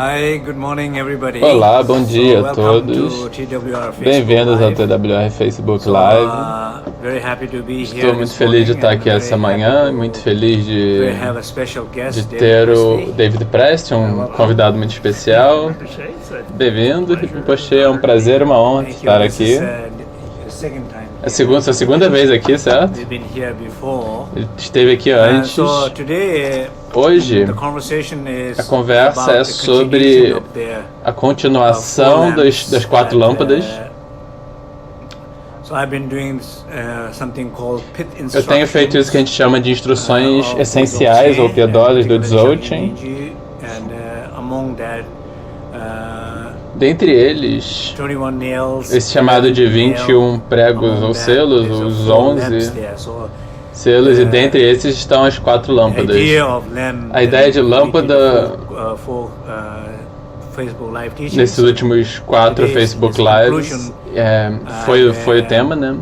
Hi, good morning everybody. Olá, bom dia a welcome todos. to TWR Facebook Bem-vindos ao Live. TWR Facebook Live. Very happy to be Estou here muito this feliz de morning estar and aqui very essa happy manhã, to muito feliz have a special guest, de David ter o Presley. David Preston, um convidado muito especial. Bem-vindo, Rinpoche, é um prazer, uma honra Thank you. estar This aqui. is, the second time. É a segunda vez aqui, certo? We've been here before. Ele esteve aqui antes. So today, Hoje, the conversation is a conversa about é the sobre continuation of their a continuação das quatro lâmpadas. So I've been doing something called pit Eu tenho feito isso que a gente chama de instruções essenciais ou piedosas do Dzogchen. Dentre eles, esse chamado de 21 pregos ou selos, os 11 selos, e dentre esses estão as quatro lâmpadas. A ideia de lâmpada, nesses últimos 4 Facebook Lives, foi o tema, né?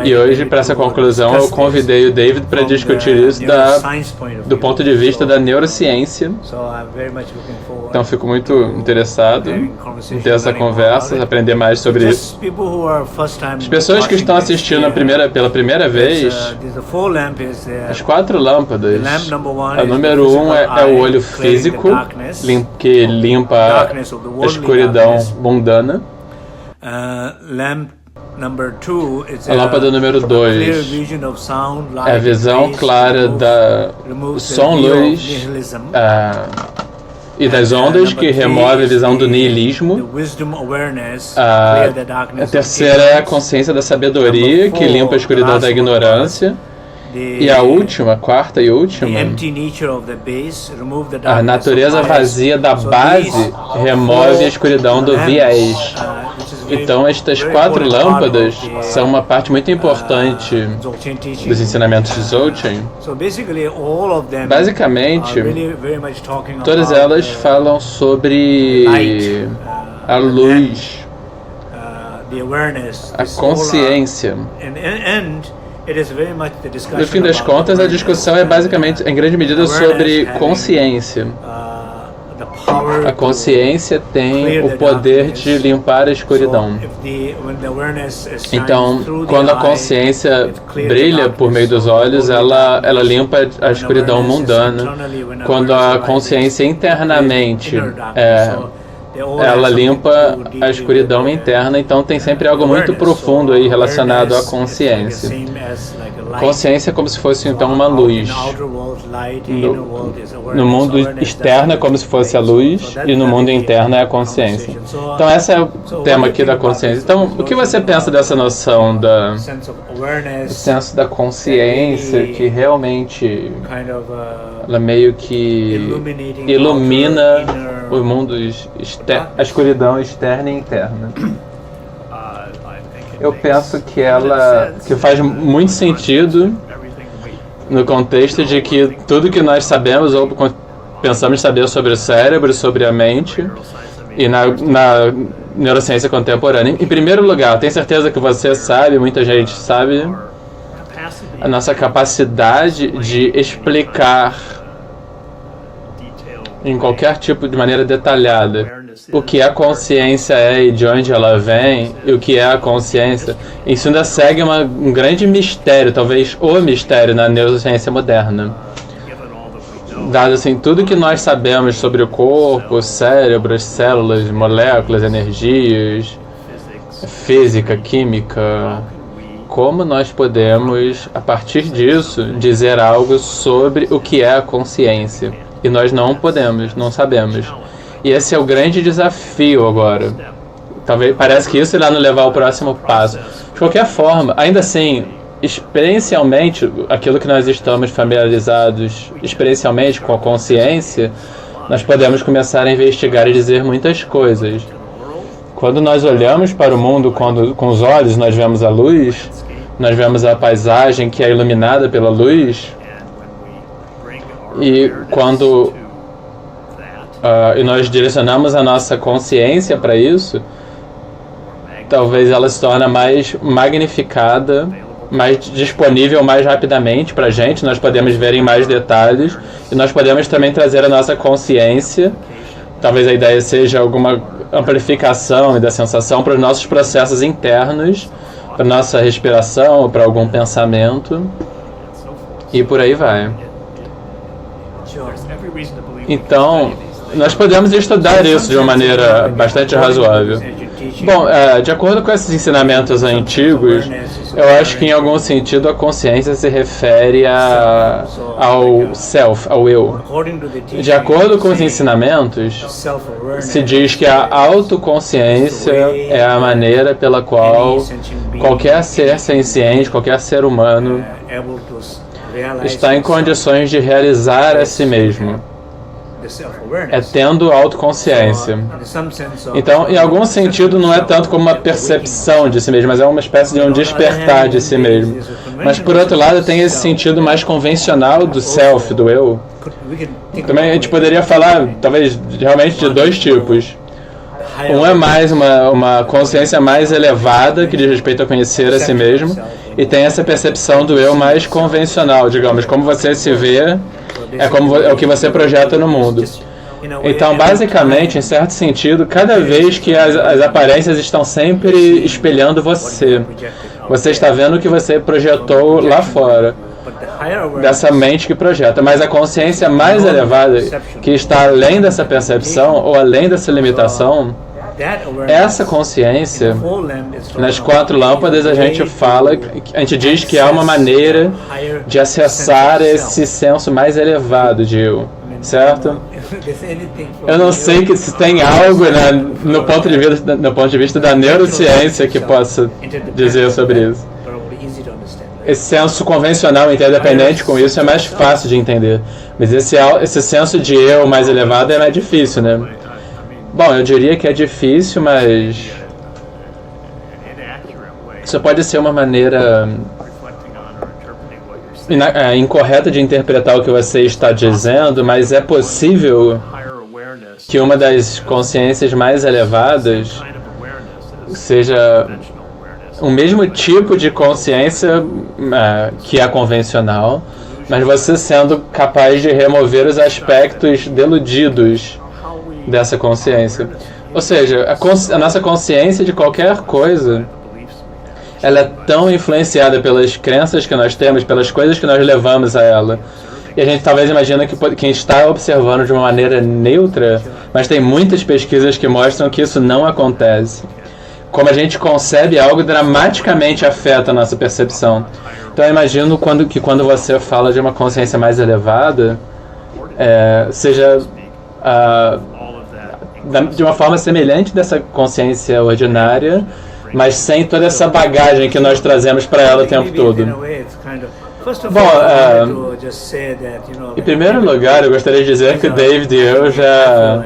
E hoje, para essa conclusão, eu convidei o David para discutir isso do ponto de vista da neurociência. Então, fico muito interessado em ter essa conversa, aprender mais sobre isso. As pessoas que estão assistindo pela primeira vez, as 4 lâmpadas, a número 1 é o olho físico, que limpa a escuridão mundana. A lâmpada número 2 é a visão clara da som, luz e das ondas, que remove a visão do niilismo. A terceira é a consciência da sabedoria, que limpa a escuridão da ignorância. E a última, quarta e última, a natureza vazia da base remove a escuridão do viés. Então, estas 4 lâmpadas são uma parte muito importante dos ensinamentos de Dzogchen. Basicamente, todas elas falam sobre a luz, a consciência. No fim das contas, a discussão é basicamente, em grande medida, sobre consciência. A consciência tem o poder de limpar a escuridão. Então, quando a consciência brilha por meio dos olhos, ela limpa a escuridão mundana. Quando a consciência internamente ela limpa a escuridão interna, então tem sempre algo muito profundo aí relacionado à consciência. Consciência é como se fosse então uma luz. No mundo externo é como se fosse a luz e no mundo interno é a consciência. Então esse é o tema aqui da consciência. Então, o que você pensa dessa noção do senso da consciência, que realmente ela meio que ilumina o mundo a escuridão externa e interna? Eu penso que faz muito sentido no contexto de que tudo que nós sabemos ou pensamos saber sobre o cérebro, sobre a mente e na neurociência contemporânea. Em primeiro lugar, tenho certeza que você sabe, muita gente sabe, a nossa capacidade de explicar em qualquer tipo de maneira detalhada o que a consciência é e de onde ela vem, e o que é a consciência. Isso ainda segue um grande mistério, talvez o mistério na neurociência moderna. Dado assim, tudo que nós sabemos sobre o corpo, o cérebro, as células, moléculas, energias, física, química, como nós podemos, a partir disso, dizer algo sobre o que é a consciência? E nós não podemos, não sabemos. E esse é o grande desafio agora. Talvez parece que isso irá nos levar ao próximo passo. De qualquer forma, ainda assim, experiencialmente, aquilo que nós estamos familiarizados experiencialmente com a consciência, nós podemos começar a investigar e dizer muitas coisas. Quando nós olhamos para o mundo com os olhos, nós vemos a luz, nós vemos a paisagem que é iluminada pela luz. E quando nós direcionamos a nossa consciência para isso, talvez ela se torne mais magnificada, mais disponível mais rapidamente para a gente. Nós podemos ver em mais detalhes e nós podemos também trazer a nossa consciência talvez a ideia seja alguma amplificação da sensação para os nossos processos internos, para nossa respiração, para algum pensamento, e por aí vai. Então, nós podemos estudar isso de uma maneira bastante razoável. Bom, de acordo com esses ensinamentos antigos, eu acho que em algum sentido a consciência se refere ao self, ao eu. De acordo com os ensinamentos, se diz que a autoconsciência é a maneira pela qual qualquer ser senciente, qualquer ser humano está em condições de realizar a si mesmo. É tendo autoconsciência. Então, em algum sentido, não é tanto como uma percepção de si mesmo, mas é uma espécie de um despertar de si mesmo. Mas, por outro lado, tem esse sentido mais convencional do self, do eu. Também a gente poderia falar, talvez, realmente de dois tipos. Um é mais uma consciência mais elevada, que diz respeito a conhecer a si mesmo, e tem essa percepção do eu mais convencional, digamos, como você se vê, é o que você projeta no mundo. Então, basicamente, em certo sentido, cada vez que as aparências estão sempre espelhando você, você está vendo o que você projetou lá fora, dessa mente que projeta. Mas a consciência mais elevada, que está além dessa percepção ou além dessa limitação, essa consciência, nas 4 lâmpadas a gente diz que há uma maneira de acessar esse senso mais elevado de eu, certo? Eu não sei se tem algo no ponto de vista da neurociência que possa dizer sobre isso. Esse senso convencional interdependente com isso é mais fácil de entender, mas esse senso de eu mais elevado é mais difícil, né? Bom, eu diria que é difícil, mas isso pode ser uma maneira incorreta de interpretar o que você está dizendo, mas é possível que uma das consciências mais elevadas seja o mesmo tipo de consciência que a convencional, mas você sendo capaz de remover os aspectos deludidos dessa consciência. Ou seja, a nossa consciência de qualquer coisa, ela é tão influenciada pelas crenças que nós temos, pelas coisas que nós levamos a ela. E a gente talvez imagina que quem está observando de uma maneira neutra, mas tem muitas pesquisas que mostram que isso não acontece. Como a gente concebe algo dramaticamente afeta a nossa percepção. Então eu imagino que quando você fala de uma consciência mais elevada, seja de uma forma semelhante dessa consciência ordinária, mas sem toda essa bagagem que nós trazemos para ela o tempo todo. Bom, em primeiro lugar, eu gostaria de dizer que o David e eu já...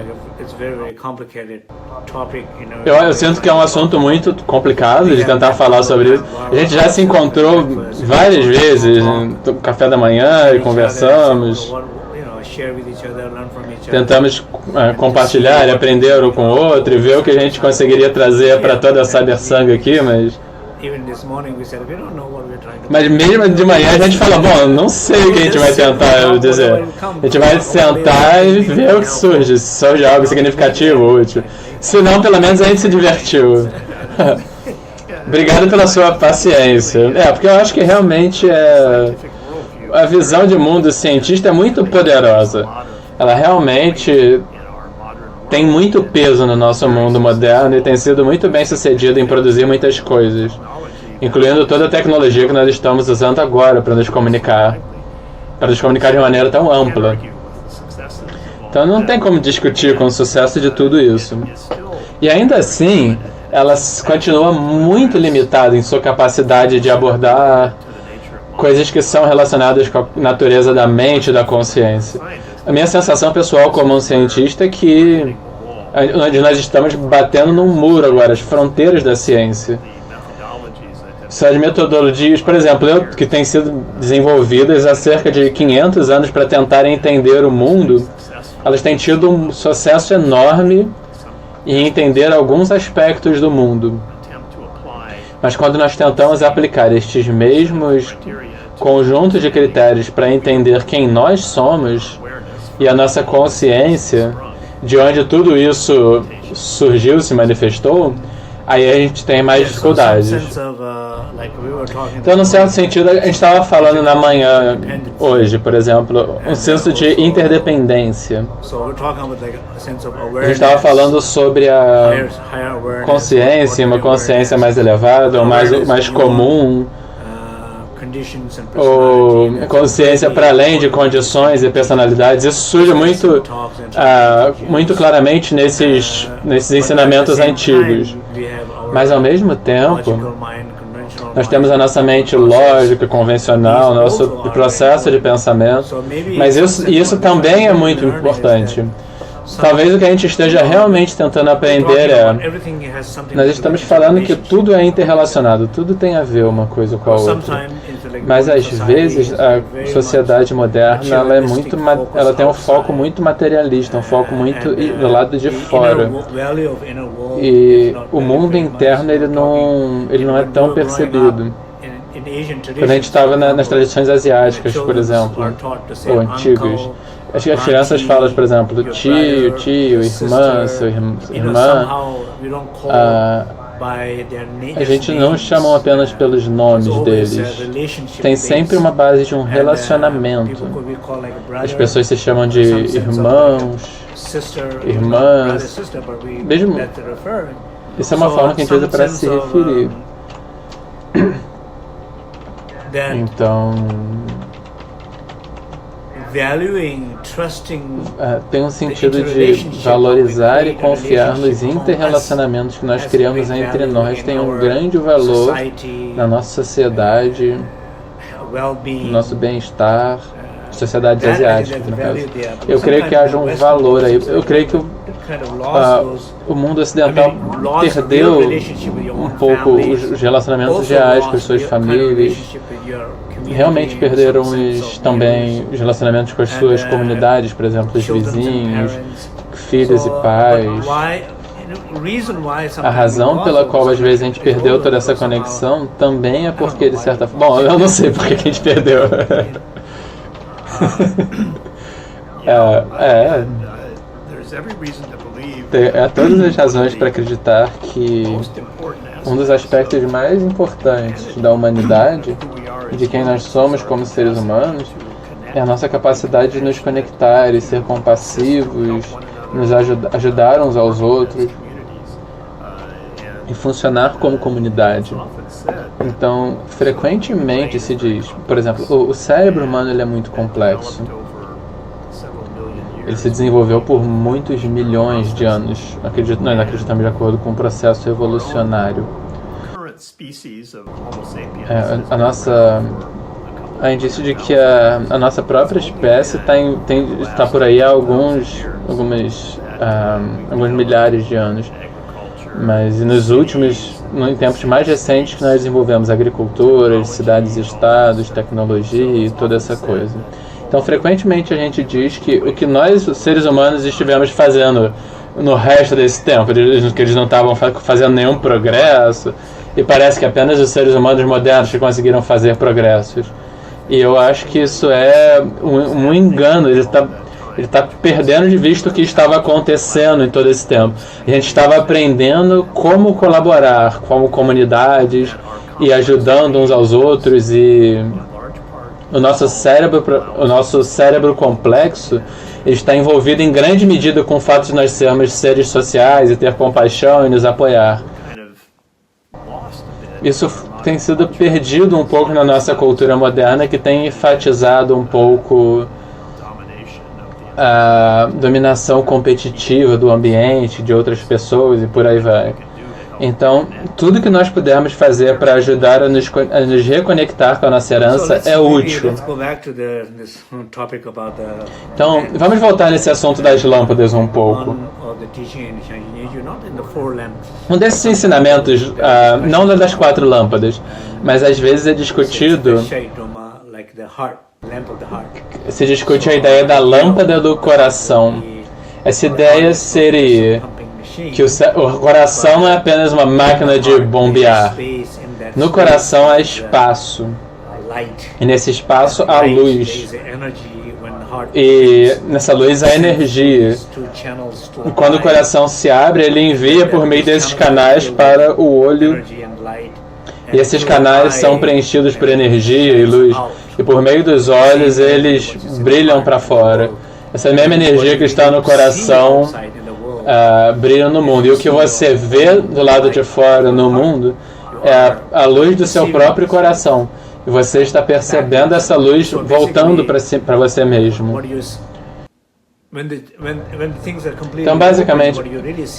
Eu sinto que é um assunto muito complicado de tentar falar sobre isso. A gente já se encontrou várias vezes no café da manhã e conversamos. Tentamos compartilhar e aprender um com o outro e ver o que a gente conseguiria trazer para toda a Cybersang aqui, mas mesmo de manhã a gente fala, bom, não sei o que a gente vai tentar dizer. A gente vai sentar e ver o que surge, se surge algo significativo, útil. Se não, pelo menos a gente se divertiu. Obrigado pela sua paciência. Porque eu acho que realmente a visão de mundo cientista é muito poderosa. Ela realmente tem muito peso no nosso mundo moderno e tem sido muito bem sucedida em produzir muitas coisas, incluindo toda a tecnologia que nós estamos usando agora para nos comunicar de maneira tão ampla. Então não tem como discutir com o sucesso de tudo isso. E ainda assim, ela continua muito limitada em sua capacidade de abordar coisas que são relacionadas com a natureza da mente e da consciência. A minha sensação pessoal como um cientista é que nós estamos batendo num muro agora, as fronteiras da ciência. São as metodologias, por exemplo, que têm sido desenvolvidas há cerca de 500 anos para tentar entender o mundo, elas têm tido um sucesso enorme em entender alguns aspectos do mundo. Mas quando nós tentamos aplicar estes mesmos conjuntos de critérios para entender quem nós somos e a nossa consciência, de onde tudo isso surgiu, se manifestou, aí a gente tem mais dificuldades. Então, num certo sentido, a gente estava falando na manhã, hoje, por exemplo, um senso de interdependência. A gente estava falando sobre a consciência, uma consciência mais elevada, ou mais comum, ou consciência para além de condições e personalidades. Isso surge muito claramente nesses ensinamentos antigos. Mas, ao mesmo tempo, nós temos a nossa mente lógica, convencional, nosso processo de pensamento, mas isso também é muito importante. Talvez o que a gente esteja realmente tentando aprender nós estamos falando que tudo é interrelacionado, tudo tem a ver uma coisa com a outra. Mas às vezes a sociedade moderna ela tem um foco muito materialista, um foco muito do lado de fora. E o mundo interno ele não é tão percebido. Quando a gente estava nas tradições asiáticas, por exemplo, ou antigas, as crianças falam, por exemplo, tio, irmã, irmã. A gente não chama apenas pelos nomes deles. Tem sempre uma base de um relacionamento. As pessoas se chamam de irmãos, irmãs. Mesmo, isso é uma forma que a gente usa para se referir. Então, tem um sentido de valorizar e confiar nos interrelacionamentos que nós criamos entre nós. Tem um grande valor na nossa sociedade, no nosso bem-estar, sociedades asiáticas, no caso. Eu creio que haja um valor aí. Eu creio que o mundo ocidental perdeu um pouco os relacionamentos reais com as suas famílias. Realmente perderam também os relacionamentos com as suas comunidades, por exemplo, os vizinhos, filhos e pais. A razão pela qual às vezes a gente perdeu toda essa conexão também é porque, de certa forma... Bom, eu não sei por que a gente perdeu. Há todas as razões para acreditar que um dos aspectos mais importantes da humanidade, de quem nós somos como seres humanos, é a nossa capacidade de nos conectar e ser compassivos, nos ajudar uns aos outros e funcionar como comunidade. Então, frequentemente se diz, por exemplo, o cérebro humano ele é muito complexo. Ele se desenvolveu por muitos milhões de anos. Nós acreditamos de acordo com um processo evolucionário. Há indício de que a nossa própria espécie está por aí há alguns milhares de anos. Mas em tempos mais recentes que nós desenvolvemos agricultura, cidades-estados, tecnologia e toda essa coisa. Então, frequentemente a gente diz que o que nós, os seres humanos, estivemos fazendo no resto desse tempo, que eles não estavam fazendo nenhum progresso, e parece que apenas os seres humanos modernos que conseguiram fazer progressos. E eu acho que isso é um engano, ele está perdendo de vista o que estava acontecendo em todo esse tempo. A gente estava aprendendo como colaborar como comunidades e ajudando uns aos outros, e o nosso cérebro complexo está envolvido em grande medida com o fato de nós sermos seres sociais e ter compaixão e nos apoiar. Isso tem sido perdido um pouco na nossa cultura moderna, que tem enfatizado um pouco a dominação competitiva do ambiente, de outras pessoas e por aí vai. Então, tudo que nós pudermos fazer para ajudar a nos reconectar com a nossa herança é útil. Então, vamos voltar nesse assunto das lâmpadas um pouco. Um desses ensinamentos, não das 4 lâmpadas, mas às vezes é discutido, se discute a ideia da lâmpada do coração. Essa ideia seria que o coração não é apenas uma máquina de bombear. No coração há espaço. E nesse espaço há luz. E nessa luz há energia. E quando o coração se abre, ele envia por meio desses canais para o olho. E esses canais são preenchidos por energia e luz. E por meio dos olhos, eles brilham para fora. Essa mesma energia que está no coração brilha no mundo. E o que você vê do lado de fora no mundo é a luz do seu próprio coração. E você está percebendo essa luz voltando para você mesmo. Então, basicamente,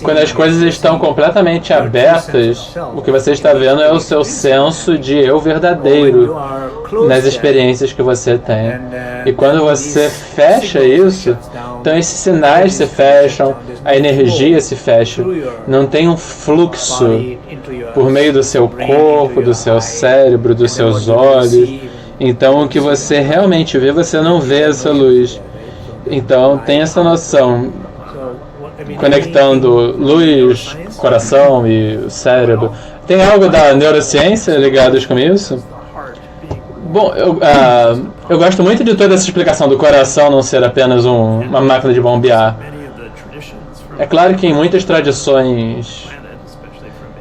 quando as coisas estão completamente abertas, o que você está vendo é o seu senso de eu verdadeiro nas experiências que você tem. E quando você fecha isso, então esses sinais se fecham, a energia se fecha. Não tem um fluxo por meio do seu corpo, do seu cérebro, dos seus olhos. Então, o que você realmente vê, você não vê essa luz. Então, tem essa noção, conectando luz, coração e cérebro. Tem algo da neurociência ligados com isso? Bom, eu gosto muito de toda essa explicação do coração não ser apenas uma máquina de bombear. É claro que em muitas tradições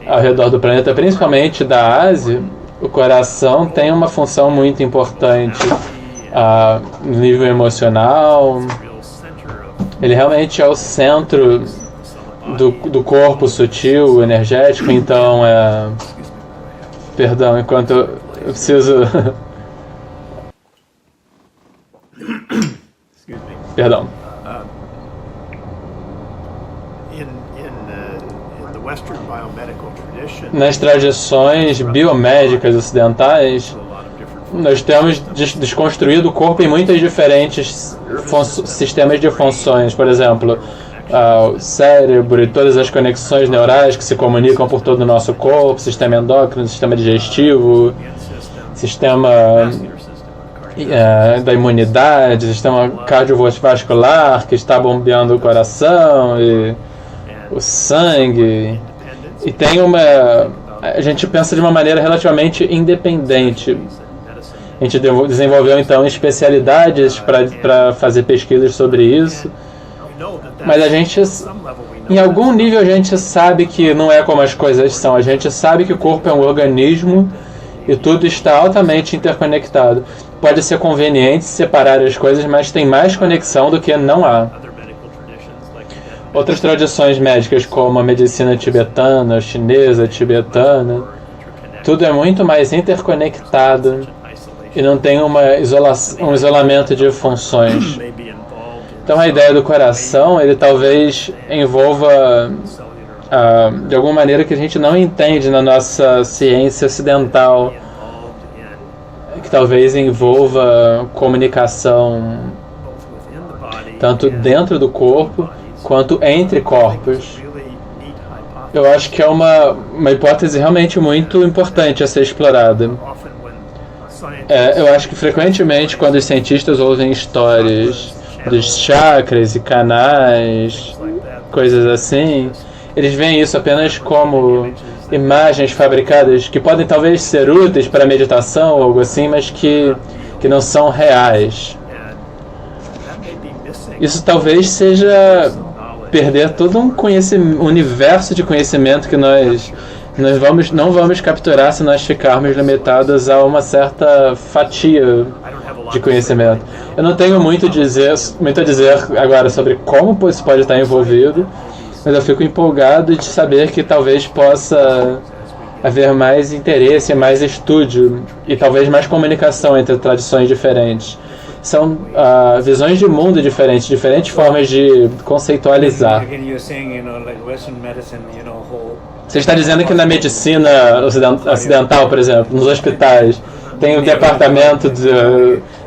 ao redor do planeta, principalmente da Ásia, o coração tem uma função muito importante. No nível emocional, ele realmente é o centro do corpo sutil, energético. Então, perdão, enquanto eu preciso... Perdão. Nas tradições biomédicas ocidentais, nós temos desconstruído o corpo em muitos diferentes sistemas de funções. Por exemplo, o cérebro e todas as conexões neurais que se comunicam por todo o nosso corpo, sistema endócrino, sistema digestivo, sistema da imunidade, sistema cardiovascular que está bombeando o coração e o sangue. E tem a gente pensa de uma maneira relativamente independente. A gente desenvolveu, então, especialidades para fazer pesquisas sobre isso. Mas em algum nível, a gente sabe que não é como as coisas são. A gente sabe que o corpo é um organismo e tudo está altamente interconectado. Pode ser conveniente separar as coisas, mas tem mais conexão do que não há. Outras tradições médicas, como a medicina tibetana, chinesa, tibetana, tudo é muito mais interconectado. E não tem um isolamento de funções. Então a ideia do coração, ele talvez envolva de alguma maneira que a gente não entende na nossa ciência ocidental, que talvez envolva comunicação tanto dentro do corpo quanto entre corpos. Eu acho que é uma hipótese realmente muito importante a ser explorada. Eu acho que frequentemente quando os cientistas ouvem histórias dos chakras e canais, coisas assim, eles veem isso apenas como imagens fabricadas que podem talvez ser úteis para meditação ou algo assim, mas que não são reais. Isso talvez seja perder todo um universo de conhecimento que nós não vamos capturar se nós ficarmos limitados a uma certa fatia de conhecimento. Eu não tenho muito a dizer agora sobre como isso pode estar envolvido, mas eu fico empolgado de saber que talvez possa haver mais interesse, mais estudo e talvez mais comunicação entre tradições diferentes. São visões de mundo diferentes formas de conceitualizar. Você está dizendo que na medicina ocidental, por exemplo, nos hospitais, tem um departamento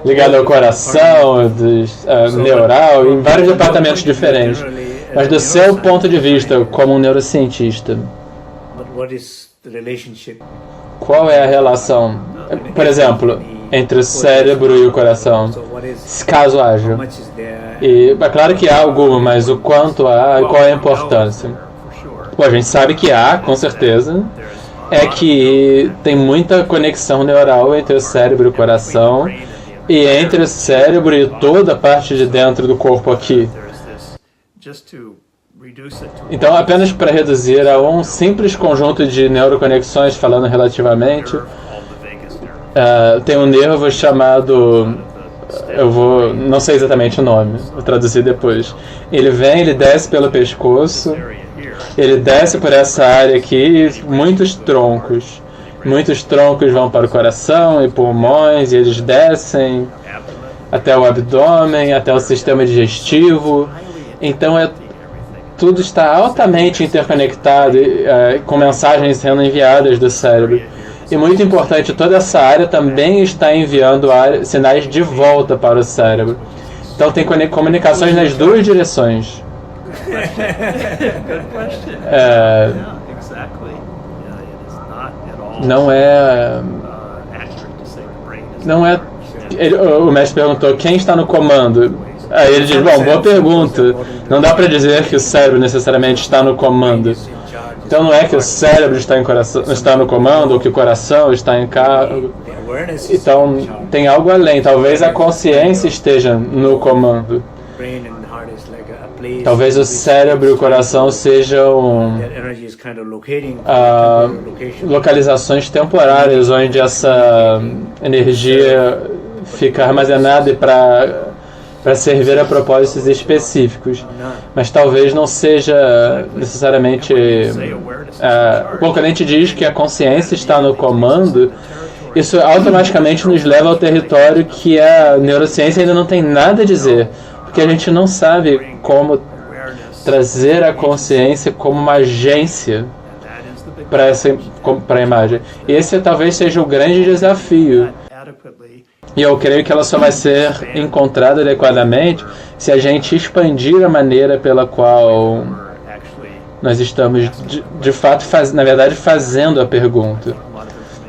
ligado ao coração, neural, em vários departamentos diferentes. Mas do seu ponto de vista, como um neurocientista, qual é a relação, por exemplo, entre o cérebro e o coração, caso haja? E é claro que há alguma, mas o quanto há e qual é a importância? Bom, a gente sabe que há, com certeza, é que tem muita conexão neural entre o cérebro e o coração, e entre o cérebro e toda a parte de dentro do corpo aqui. Então, apenas para reduzir a um simples conjunto de neuroconexões, falando relativamente, tem um nervo chamado... não sei exatamente o nome, vou traduzir depois. Ele desce pelo pescoço, ele desce por essa área aqui, muitos troncos. Muitos troncos vão para o coração e pulmões, e eles descem até o abdômen, até o sistema digestivo. Então, tudo está altamente interconectado, com mensagens sendo enviadas do cérebro. E muito importante, toda essa área também está enviando sinais de volta para o cérebro. Então tem comunicações nas duas direções. Não é... o mestre perguntou, quem está no comando? Aí ele diz, bom, boa pergunta. Não dá para dizer que o cérebro necessariamente está no comando. Então não é que o cérebro está no comando ou que o coração está em cargo. Então tem algo além. Talvez a consciência esteja no comando. Talvez o cérebro e o coração sejam localizações temporárias onde essa energia fica armazenada para servir a propósitos específicos, mas talvez não seja necessariamente... Bom, quando a gente diz que a consciência está no comando, isso automaticamente nos leva ao território que a neurociência ainda não tem nada a dizer, porque a gente não sabe como trazer a consciência como uma agência para a imagem. Esse talvez seja o grande desafio. E eu creio que ela só vai ser encontrada adequadamente se a gente expandir a maneira pela qual nós estamos, de fato, na verdade, fazendo a pergunta.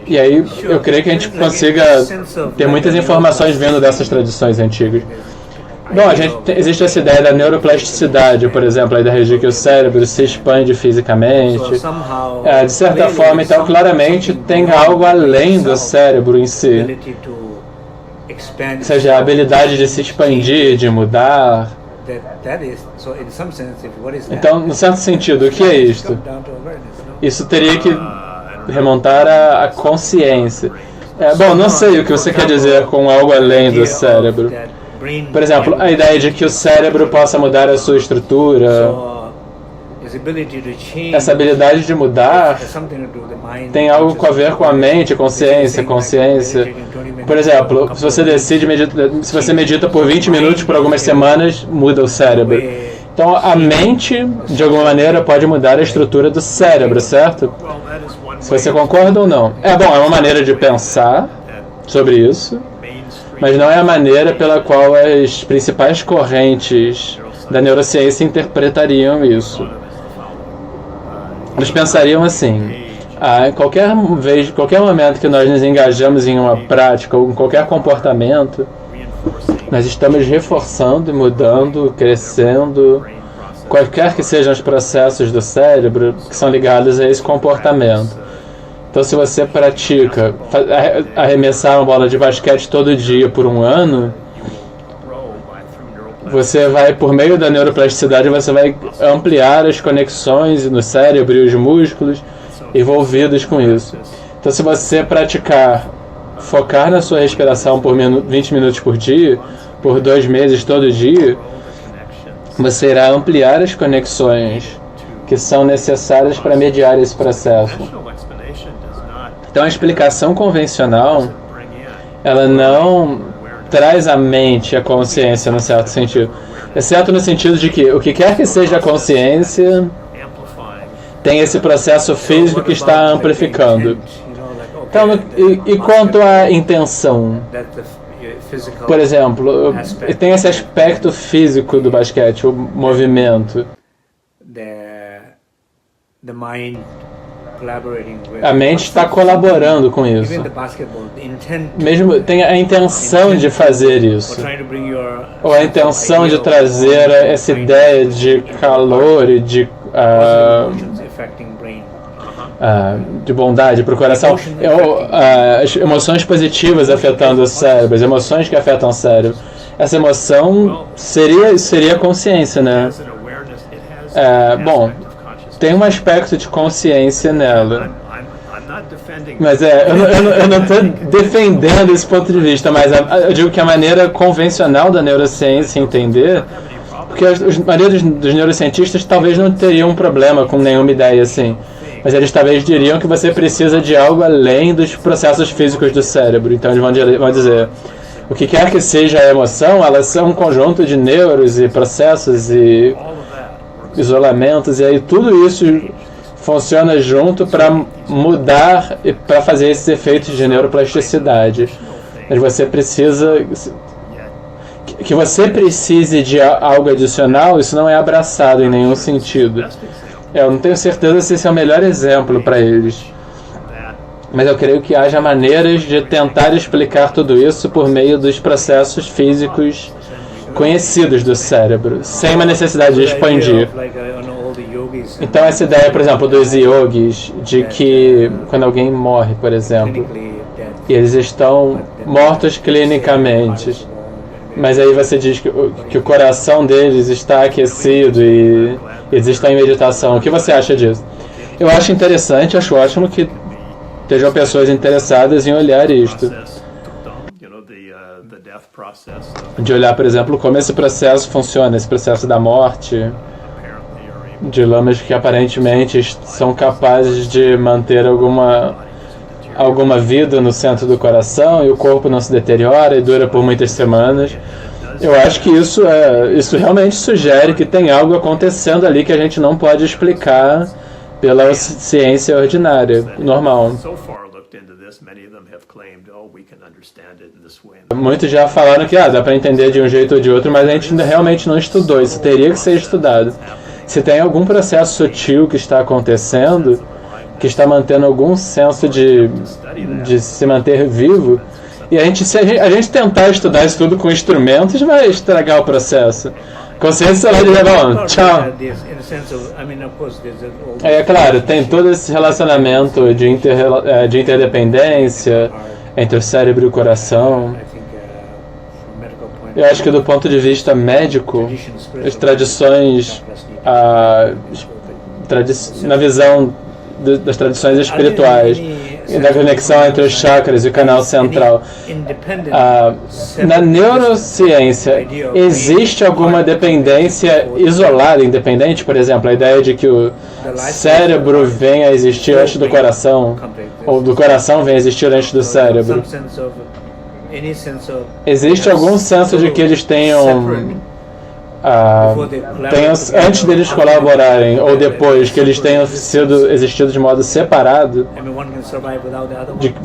E aí eu creio que a gente consiga ter muitas informações vindo dessas tradições antigas. Bom, existe essa ideia da neuroplasticidade, por exemplo, a ideia de que o cérebro se expande fisicamente. De certa forma, então, claramente tem algo além do cérebro em si. Ou seja, a habilidade de se expandir, de mudar. Então, no certo sentido, o que é isto? Isso teria que remontar à consciência. Bom, não sei o que você quer dizer com algo além do cérebro. Por exemplo, a ideia de que o cérebro possa mudar a sua estrutura. Essa habilidade de mudar tem algo a ver com a mente, consciência. Por exemplo, se você medita por 20 minutos por algumas semanas, muda o cérebro. Então a mente, de alguma maneira, pode mudar a estrutura do cérebro, certo? Se você concorda ou não. É uma maneira de pensar sobre isso, mas não é a maneira pela qual as principais correntes da neurociência interpretariam isso. Eles pensariam assim, em qualquer momento que nós nos engajamos em uma prática ou em qualquer comportamento, nós estamos reforçando e mudando, crescendo, quaisquer que sejam os processos do cérebro que são ligados a esse comportamento. Então, se você pratica arremessar uma bola de basquete todo dia por um ano, você vai, por meio da neuroplasticidade, você vai ampliar as conexões no cérebro e os músculos envolvidos com isso. Então, se você focar na sua respiração por 20 minutos por dia, por 2 meses todo dia, você irá ampliar as conexões que são necessárias para mediar esse processo. Então, a explicação convencional, ela não traz à mente a consciência, no certo sentido. Exceto no sentido de que o que quer que seja a consciência tem esse processo físico que está amplificando. Então, e quanto à intenção? Por exemplo, tem esse aspecto físico do basquete, o movimento. A mente está colaborando com isso. Mesmo tem a intenção de fazer isso. Ou a intenção de trazer essa ideia de calor e de de bondade para o coração, as emoções positivas afetando o cérebro, as emoções que afetam o cérebro. Essa emoção seria consciência, né? Bom, tem um aspecto de consciência nela. Mas eu não estou defendendo esse ponto de vista, mas eu digo que a maneira convencional da neurociência entender, porque a maioria dos neurocientistas talvez não teriam um problema com nenhuma ideia assim, mas eles talvez diriam que você precisa de algo além dos processos físicos do cérebro. Então eles vão dizer, o que quer que seja a emoção, elas são um conjunto de neuros e processos e isolamentos, e aí tudo isso funciona junto para mudar e para fazer esses efeitos de neuroplasticidade. Mas você precisa... Que você precise de algo adicional, isso não é abraçado em nenhum sentido. Eu não tenho certeza se esse é o melhor exemplo para eles. Mas eu creio que haja maneiras de tentar explicar tudo isso por meio dos processos físicos conhecidos do cérebro, sem uma necessidade de expandir. Então essa ideia, por exemplo, dos yogis, de que quando alguém morre, por exemplo, e eles estão mortos clinicamente, mas aí você diz que o coração deles está aquecido e eles estão em meditação. O que você acha disso? Eu acho interessante, acho ótimo que estejam pessoas interessadas em olhar isto. De olhar, por exemplo, como esse processo funciona, esse processo da morte, de lamas que aparentemente são capazes de manter alguma vida no centro do coração e o corpo não se deteriora e dura por muitas semanas. Eu acho que isso realmente sugere que tem algo acontecendo ali que a gente não pode explicar pela ciência ordinária, normal. Muitos já falaram que dá para entender de um jeito ou de outro, mas a gente realmente não estudou. Isso teria que ser estudado. Se tem algum processo sutil que está acontecendo, que está mantendo algum senso de se manter vivo, e se a gente tentar estudar isso tudo com instrumentos, vai estragar o processo. Consciência lá de bom, tchau. É claro, tem todo esse relacionamento de interdependência entre o cérebro e o coração. Eu acho que do ponto de vista médico, as tradições, na visão das tradições espirituais e da conexão entre os chakras e o canal central, na neurociência existe alguma dependência isolada, independente? Por exemplo, a ideia de que o cérebro venha a existir antes do coração, ou do coração venha a existir antes do cérebro. Existe algum senso de que eles tenham antes deles colaborarem ou depois que eles tenham existido de modo separado,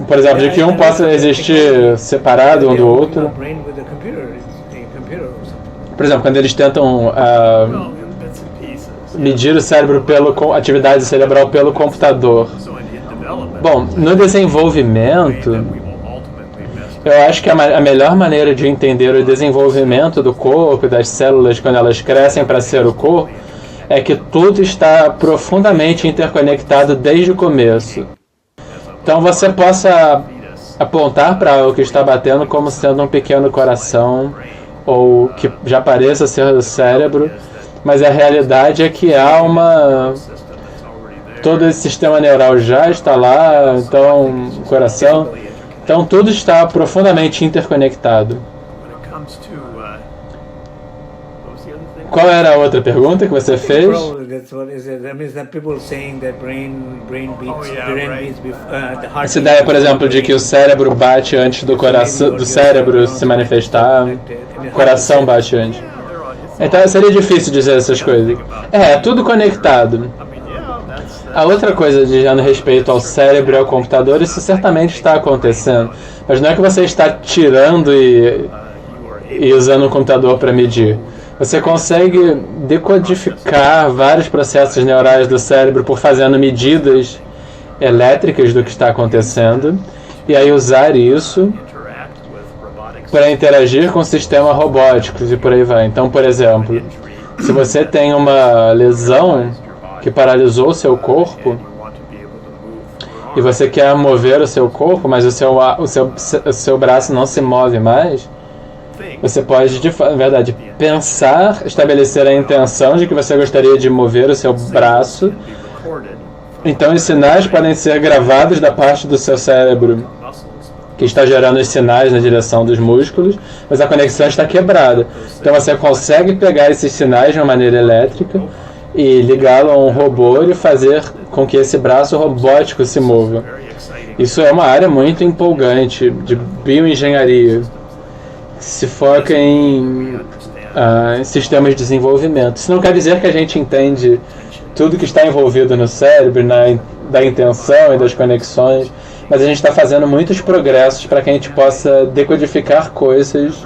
por exemplo, de que um possa existir separado um do outro? Por exemplo, quando eles tentam medir o cérebro pela atividade cerebral pelo computador. Bom, no desenvolvimento, eu acho que a melhor maneira de entender o desenvolvimento do corpo e das células quando elas crescem para ser o corpo é que tudo está profundamente interconectado desde o começo. Então você possa apontar para o que está batendo como sendo um pequeno coração ou que já pareça ser o cérebro, mas a realidade é que todo esse sistema neural já está lá, então o coração... Então tudo está profundamente interconectado. Qual era a outra pergunta que você fez? Essa ideia, por exemplo, de que o cérebro bate antes do cérebro se manifestar, o coração bate antes. Então seria difícil dizer essas coisas. É tudo conectado. A outra coisa dizendo respeito ao cérebro e ao computador, isso certamente está acontecendo. Mas não é que você está tirando e usando o computador para medir. Você consegue decodificar vários processos neurais do cérebro por fazendo medidas elétricas do que está acontecendo e aí usar isso para interagir com sistemas robóticos e por aí vai. Então, por exemplo, se você tem uma lesão que paralisou o seu corpo e você quer mover o seu corpo, mas o seu braço não se move mais, você pode, na verdade, pensar, estabelecer a intenção de que você gostaria de mover o seu braço. Então os sinais podem ser gravados da parte do seu cérebro que está gerando os sinais na direção dos músculos, mas a conexão está quebrada. Então você consegue pegar esses sinais de uma maneira elétrica e ligá-lo a um robô e fazer com que esse braço robótico se mova. Isso é uma área muito empolgante de bioengenharia. Se foca em sistemas de desenvolvimento. Isso não quer dizer que a gente entende tudo que está envolvido no cérebro, da intenção e das conexões, mas a gente está fazendo muitos progressos para que a gente possa decodificar coisas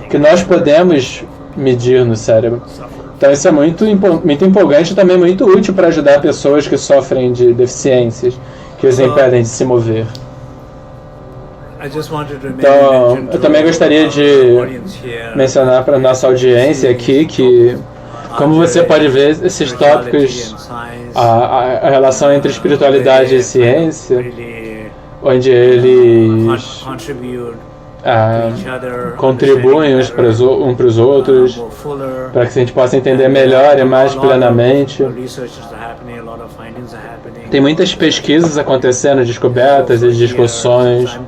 que nós podemos medir no cérebro. Então isso é muito empolgante e também muito útil para ajudar pessoas que sofrem de deficiências, que os impedem de se mover. Então, eu também gostaria de mencionar para a nossa audiência aqui que, como você pode ver, esses tópicos, a relação entre espiritualidade e ciência, onde eles contribuem uns para os outros, para que a gente possa entender melhor e mais plenamente. Tem muitas pesquisas acontecendo, descobertas e discussões.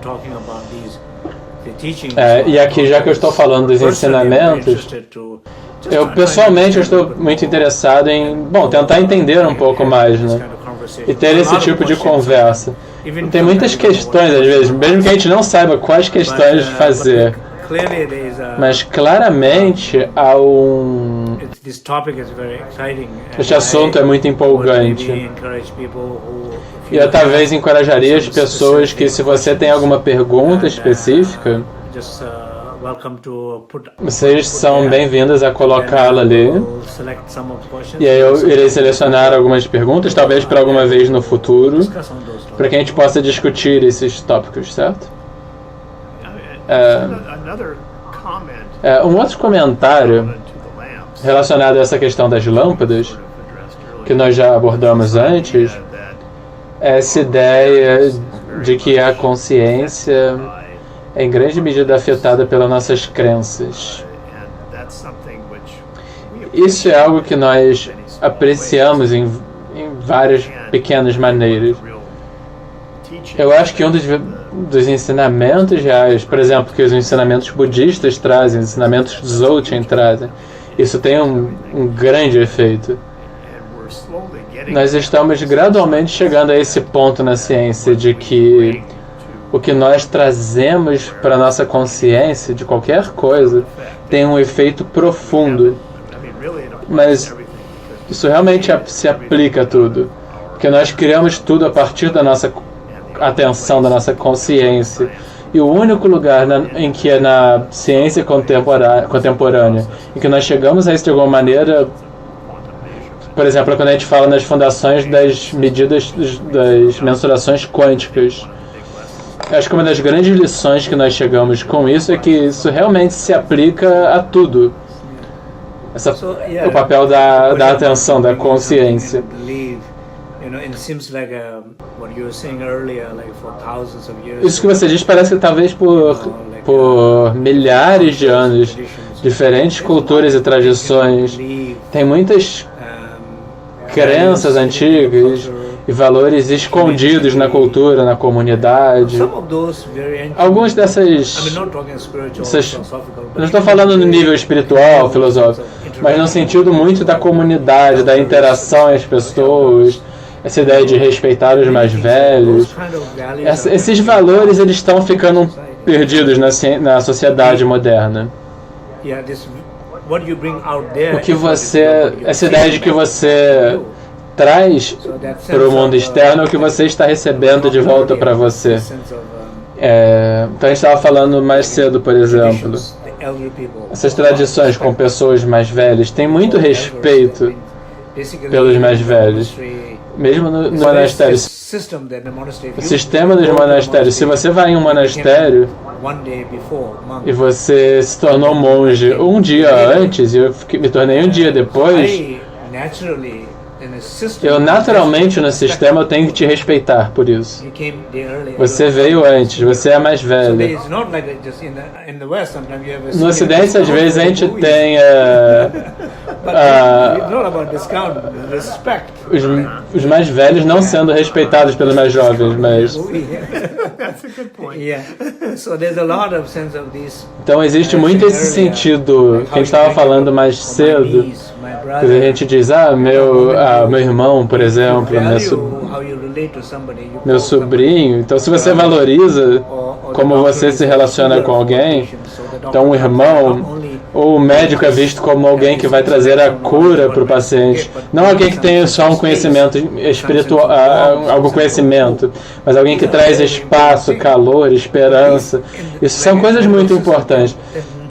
E aqui, já que eu estou falando dos ensinamentos, eu pessoalmente estou muito interessado em, tentar entender um pouco mais, né? E ter esse tipo de conversa. Tem muitas questões, às vezes, mesmo que a gente não saiba quais questões fazer. Mas claramente há este assunto é muito empolgante. E eu talvez encorajaria as pessoas que, se você tem alguma pergunta específica, vocês são bem-vindos a colocá-la ali. E aí eu irei selecionar algumas perguntas, talvez para alguma vez no futuro, para que a gente possa discutir esses tópicos, certo? Um outro comentário relacionado a essa questão das lâmpadas, que nós já abordamos antes, é essa ideia de que a consciência é em grande medida afetada pelas nossas crenças. Isso é algo que nós apreciamos em várias pequenas maneiras. Eu acho que um dos ensinamentos reais, por exemplo, que os ensinamentos budistas trazem, os ensinamentos Dzogchen trazem, isso tem um grande efeito. Nós estamos gradualmente chegando a esse ponto na ciência de que o que nós trazemos para a nossa consciência de qualquer coisa tem um efeito profundo. Mas isso realmente se aplica a tudo. Porque nós criamos tudo a partir da nossa atenção, da nossa consciência. E o único lugar em que é na ciência contemporânea em que nós chegamos a isso de alguma maneira, por exemplo, quando a gente fala nas fundações das medidas das mensurações quânticas, acho que uma das grandes lições que nós chegamos com isso é que isso realmente se aplica a tudo. O papel da atenção, da consciência. Isso que você diz parece que talvez por milhares de anos, diferentes culturas e tradições, tem muitas crenças antigas e valores escondidos na cultura, na comunidade. Alguns dessas... Não estou falando no nível espiritual, filosófico, mas no sentido muito da comunidade, da interação entre as pessoas, essa ideia de respeitar os mais velhos. Esses valores, eles estão ficando perdidos na sociedade moderna. Essa ideia de que você traz para o mundo externo é o que você está recebendo de volta para você. Então a gente estava falando mais cedo, por exemplo, essas tradições com pessoas mais velhas têm muito respeito pelos mais velhos, mesmo no monastério. O sistema dos monastérios, se você vai em um monastério e você se tornou monge um dia antes e eu me tornei um dia depois, Eu naturalmente no sistema eu tenho que te respeitar por isso. Você veio antes, você é mais velho. No Ocidente, às vezes, a gente tem os mais velhos não sendo respeitados pelos mais jovens, mas... Então existe muito esse sentido que a gente estava falando mais cedo. A gente diz, meu irmão, por exemplo, meu sobrinho. Então, se você valoriza como você se relaciona com alguém, então um irmão ou o médico é visto como alguém que vai trazer a cura para o paciente. Não alguém que tem só um conhecimento espiritual, algum conhecimento, mas alguém que traz espaço, calor, esperança. Isso são coisas muito importantes.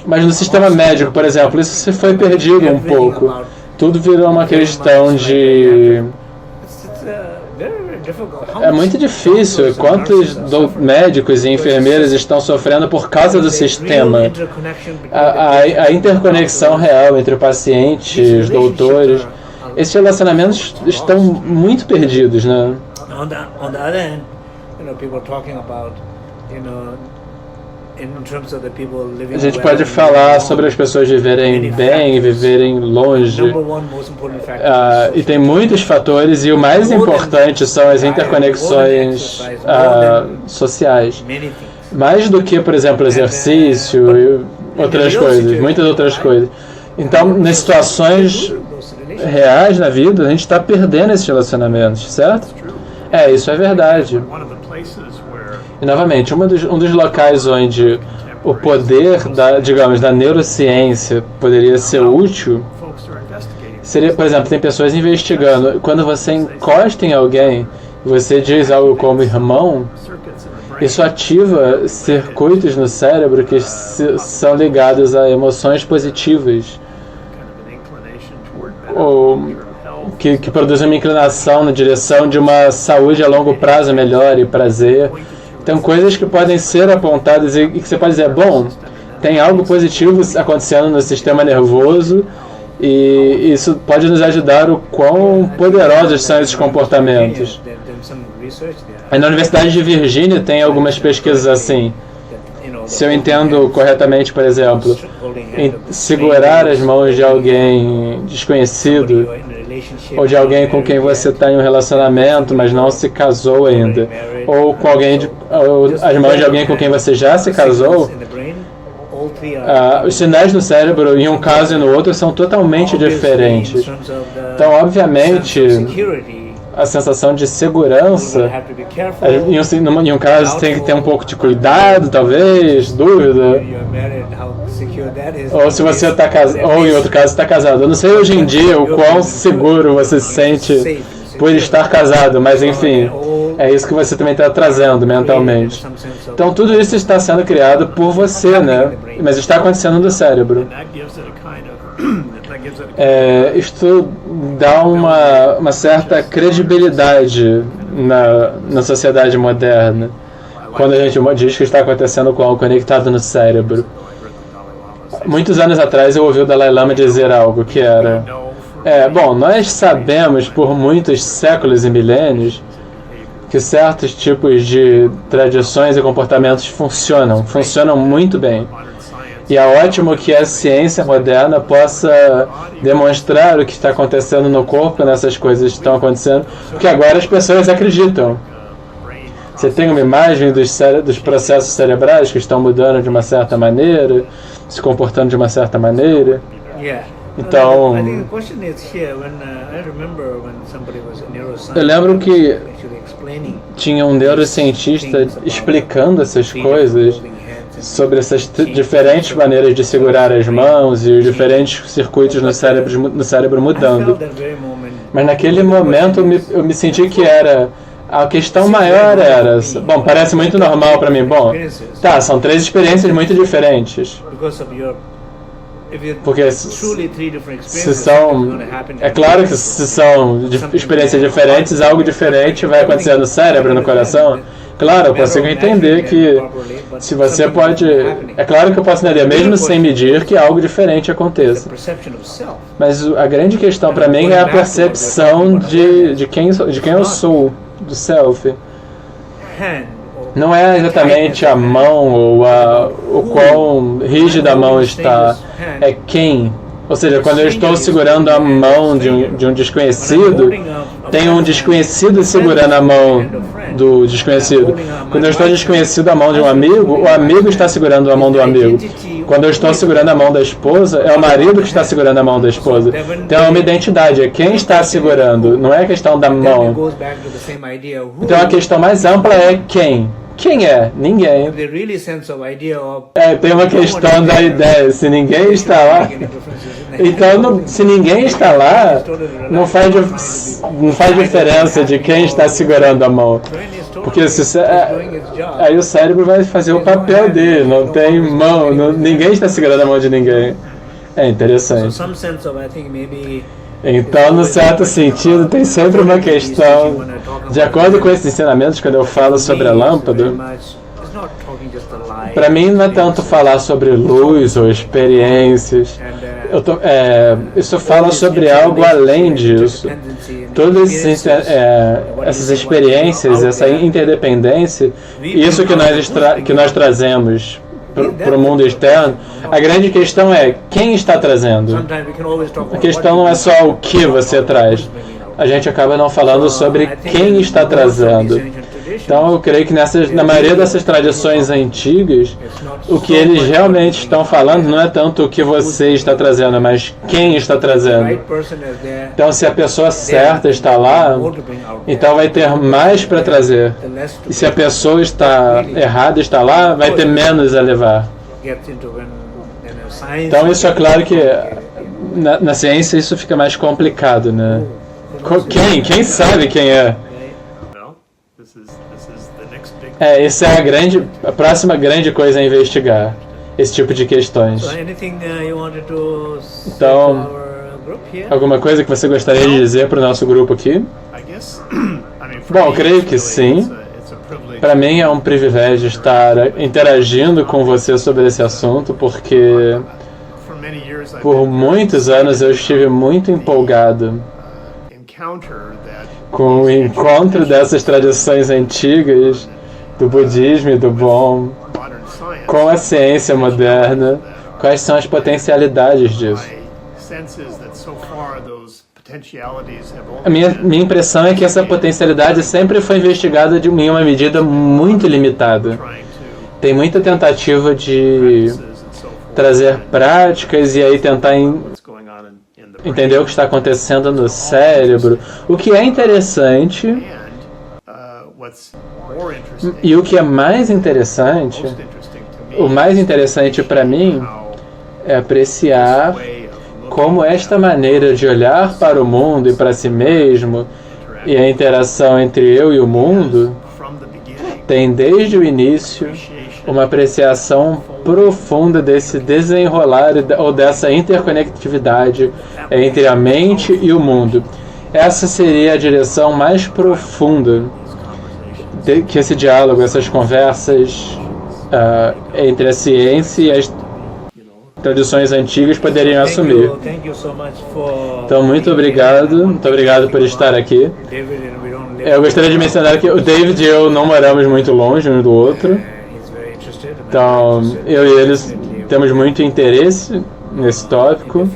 Mas no sistema médico, por exemplo, isso se foi perdido um pouco. Tudo virou uma questão de... É muito difícil. Quantos médicos e enfermeiras estão sofrendo por causa do sistema? A interconexão real entre o paciente e os doutores, esses relacionamentos estão muito perdidos, né? A gente pode falar sobre as pessoas viverem bem e viverem longe. E tem muitos fatores, e o mais importante são as interconexões sociais. Mais do que, por exemplo, exercício e outras coisas, muitas outras coisas. Então, nas situações reais na vida, a gente está perdendo esses relacionamentos, certo? Isso é verdade. E, novamente, um dos locais onde o poder da neurociência poderia ser útil seria, por exemplo, tem pessoas investigando. Quando você encosta em alguém, você diz algo como irmão, isso ativa circuitos no cérebro que são ligados a emoções positivas, ou que produzem uma inclinação na direção de uma saúde a longo prazo melhor e prazer. Então, coisas que podem ser apontadas e que você pode dizer, bom, tem algo positivo acontecendo no sistema nervoso e isso pode nos ajudar o quão poderosos são esses comportamentos. E na Universidade de Virgínia tem algumas pesquisas assim. Se eu entendo corretamente, por exemplo, em segurar as mãos de alguém desconhecido ou de alguém com quem você está em um relacionamento, mas não se casou ainda, ou com ou as mãos de alguém com quem você já se casou, os sinais no cérebro em um caso e no outro são totalmente diferentes. Então, obviamente, a sensação de segurança, em um caso tem que ter um pouco de cuidado, talvez, dúvida. Ou se você está casado, ou em outro caso está casado. Eu não sei hoje em dia o quão seguro você se sente por estar casado, mas enfim, é isso que você também está trazendo mentalmente. Então tudo isso está sendo criado por você, né? Mas está acontecendo no cérebro. Isto dá uma certa credibilidade na sociedade moderna, quando a gente diz que está acontecendo com algo conectado no cérebro. Muitos anos atrás eu ouvi o Dalai Lama dizer algo que era... bom, nós sabemos por muitos séculos e milênios que certos tipos de tradições e comportamentos funcionam muito bem. E é ótimo que a ciência moderna possa demonstrar o que está acontecendo no corpo nessas coisas que estão acontecendo, porque agora as pessoas acreditam. Você tem uma imagem dos processos cerebrais que estão mudando de uma certa maneira, se comportando de uma certa maneira. Então, eu lembro que tinha um neurocientista explicando essas coisas, sobre essas diferentes maneiras de segurar as mãos e os diferentes circuitos no cérebro mudando. Mas naquele momento eu me senti que a questão maior era... Bom, parece muito normal para mim. Bom, são 3 experiências muito diferentes. Porque se são... É claro que se são experiências diferentes, algo diferente vai acontecer no cérebro, no coração. Claro, eu consigo entender que se você pode... É claro que eu posso entender, mesmo sem medir, que algo diferente aconteça. Mas a grande questão para mim é a percepção de quem eu sou, do self. Não é exatamente a mão ou o quão rígida a mão está, é quem. Ou seja, quando eu estou segurando a mão de um desconhecido, tem um desconhecido segurando a mão do desconhecido. Quando eu estou desconhecido a mão de um amigo, o amigo está segurando a mão do amigo. Quando eu estou segurando a mão da esposa, é o marido que está segurando a mão da esposa. Então é uma identidade, é quem está segurando, não é a questão da mão. Então a questão mais ampla é quem. Quem é? Ninguém. Tem uma questão da ideia, se ninguém está lá. Então, se ninguém está lá, não faz diferença de quem está segurando a mão. Porque aí o cérebro vai fazer o papel dele, não tem mão, ninguém está segurando a mão de ninguém. É interessante. Então, no certo sentido, tem sempre uma questão, de acordo com esses ensinamentos, quando eu falo sobre a lâmpada, para mim não é tanto falar sobre luz ou experiências, isso fala sobre algo além disso. Todas essas experiências, essa interdependência, isso que nós trazemos para o mundo externo, a grande questão é quem está trazendo. A questão não é só o que você traz. A gente acaba não falando sobre quem está trazendo. Então eu creio que na maioria dessas tradições antigas, o que eles realmente estão falando não é tanto o que você está trazendo, mas quem está trazendo. Então se a pessoa certa está lá, então vai ter mais para trazer. E se a pessoa está errada, está lá, vai ter menos a levar. Então isso é claro que na ciência isso fica mais complicado, né? Quem sabe quem é? Essa é a próxima grande coisa a investigar, esse tipo de questões. Então, alguma coisa que você gostaria de dizer para o nosso grupo aqui? Bom, eu creio que sim. Para mim é um privilégio estar interagindo com você sobre esse assunto, porque por muitos anos eu estive muito empolgado com o encontro dessas tradições antigas do budismo e do Bon com a ciência moderna. Quais são as potencialidades disso? A minha impressão é que essa potencialidade sempre foi investigada em uma medida muito limitada. Tem muita tentativa de trazer práticas e aí tentar entender o que está acontecendo no cérebro, o que é interessante. E o que é mais interessante, o mais interessante para mim é apreciar como esta maneira de olhar para o mundo e para si mesmo e a interação entre eu e o mundo tem desde o início uma apreciação profunda desse desenrolar ou dessa interconectividade entre a mente e o mundo. Essa seria a direção mais profunda que esse diálogo, essas conversas entre a ciência e as tradições antigas poderiam assumir. Então, muito obrigado por estar aqui. Eu gostaria de mencionar que o David e eu não moramos muito longe um do outro. Então, eu e eles temos muito interesse nesse tópico.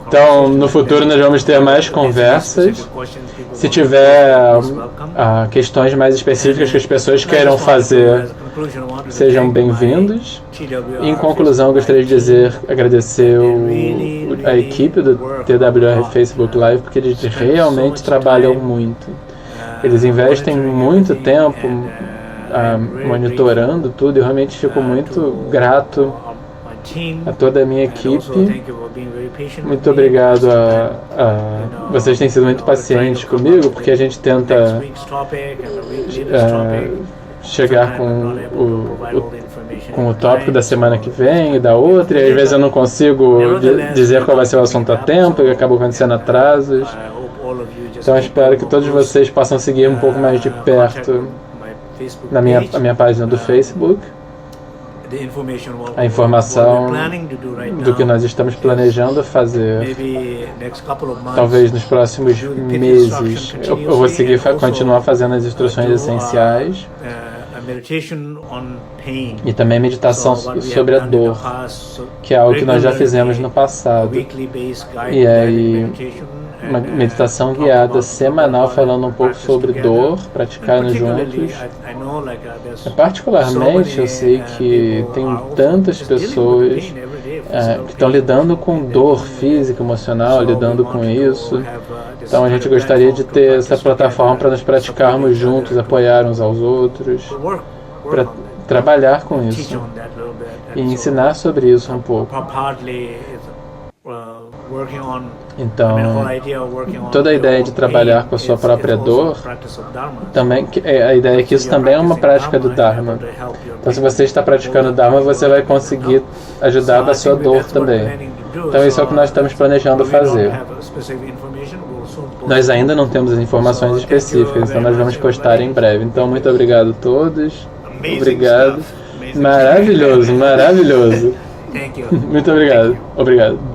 Então, no futuro nós vamos ter mais conversas. Se tiver questões mais específicas que as pessoas queiram fazer, sejam bem-vindos. Em conclusão, gostaria de agradecer a equipe do TWR Facebook Live, porque eles realmente trabalham muito. Eles investem muito tempo monitorando tudo e eu realmente fico muito grato a toda a minha equipe. Muito obrigado vocês têm sido muito pacientes comigo, porque a gente tenta chegar com o tópico da semana que vem e da outra, e às vezes eu não consigo dizer qual vai ser o assunto a tempo e acaba acontecendo atrasos. Então eu espero que todos vocês possam seguir um pouco mais de perto Facebook na page, a minha página do Facebook, the information a informação what we're planning to do right do que now. nós estamos planejando fazer. Maybe next couple of months, Talvez nos próximos meses eu vou seguir continuar fazendo as instruções essenciais a meditation on pain. e também meditação So, what we have sobre a done in the dor, past, so que é algo que nós já fizemos no regularly, passado. weekly based guide, E aí, meditation, uma and, meditação talk guiada about semanal falando um pouco practice sobre together. dor, praticando Particularly, juntos. I know, like, there's Particularmente, eu sei que people tem are also tantas just dealing with pessoas pain every day, physical que estão pain. lidando com dor física, emocional, So we lidando want com to isso. have, this Então a gente gostaria de ter platform to essa practice plataforma para together, nos praticarmos support each juntos, other, apoiar uns aos outros, to work para on that, trabalhar com teach isso on that little bit. e And so, ensinar sobre isso um pouco. partly it's, working on, Então, I mean, the whole idea of working on toda a your ideia own de trabalhar pain com a sua is própria also dor, a practice of Dharma. também a ideia é que isso também é uma prática do Dharma. Então, se você está praticando Dharma, você vai conseguir ajudar da sua dor também. Então, isso é o que nós estamos planejando fazer. Nós ainda não temos as informações específicas, então nós vamos postar em breve. Então, muito obrigado a todos. Obrigado. Maravilhoso, maravilhoso. Muito obrigado. Obrigado.